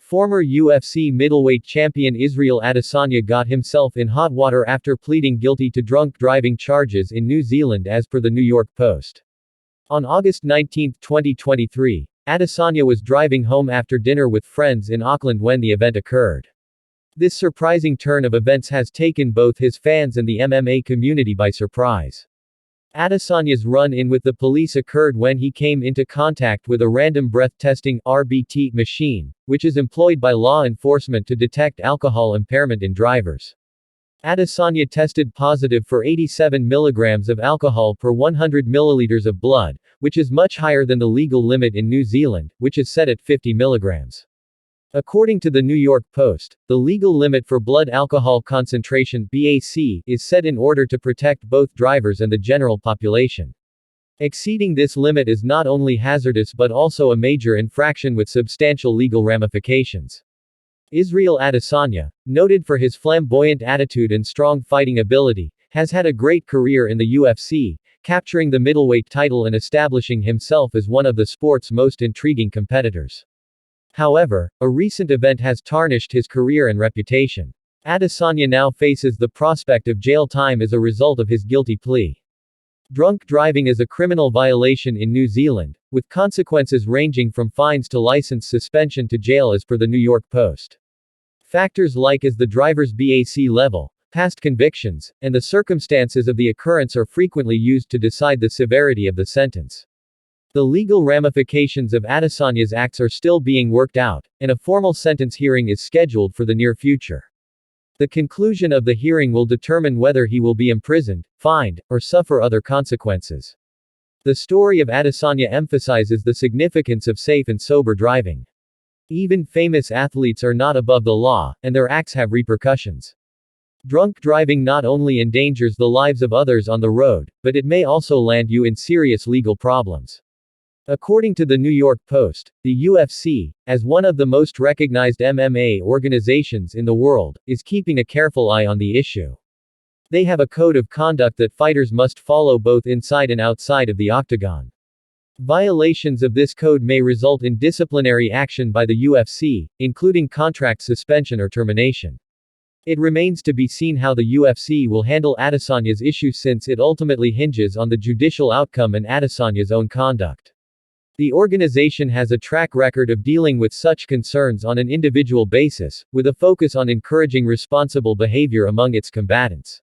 Former UFC middleweight champion Israel Adesanya got himself in hot water after pleading guilty to drunk driving charges in New Zealand, as per the New York Post. On August 19, 2023, Adesanya was driving home after dinner with friends in Auckland when the event occurred. This surprising turn of events has taken both his fans and the MMA community by surprise. Adesanya's run-in with the police occurred when he came into contact with a random breath testing (RBT) machine, which is employed by law enforcement to detect alcohol impairment in drivers. Adesanya tested positive for 87 milligrams of alcohol per 100 milliliters of blood, which is much higher than the legal limit in New Zealand, which is set at 50 milligrams. According to the New York Post, the legal limit for blood alcohol concentration (BAC) is set in order to protect both drivers and the general population. Exceeding this limit is not only hazardous but also a major infraction with substantial legal ramifications. Israel Adesanya, noted for his flamboyant attitude and strong fighting ability, has had a great career in the UFC, capturing the middleweight title and establishing himself as one of the sport's most intriguing competitors. However, a recent event has tarnished his career and reputation. Adesanya now faces the prospect of jail time as a result of his guilty plea. Drunk driving is a criminal violation in New Zealand, with consequences ranging from fines to license suspension to jail, as per the New York Post. Factors like the driver's BAC level, past convictions, and the circumstances of the occurrence are frequently used to decide the severity of the sentence. The legal ramifications of Adesanya's acts are still being worked out, and a formal sentence hearing is scheduled for the near future. The conclusion of the hearing will determine whether he will be imprisoned, fined, or suffer other consequences. The story of Adesanya emphasizes the significance of safe and sober driving. Even famous athletes are not above the law, and their acts have repercussions. Drunk driving not only endangers the lives of others on the road, but it may also land you in serious legal problems. According to the New York Post, the UFC, as one of the most recognized MMA organizations in the world, is keeping a careful eye on the issue. They have a code of conduct that fighters must follow both inside and outside of the octagon. Violations of this code may result in disciplinary action by the UFC, including contract suspension or termination. It remains to be seen how the UFC will handle Adesanya's issue, since it ultimately hinges on the judicial outcome and Adesanya's own conduct. The organization has a track record of dealing with such concerns on an individual basis, with a focus on encouraging responsible behavior among its combatants.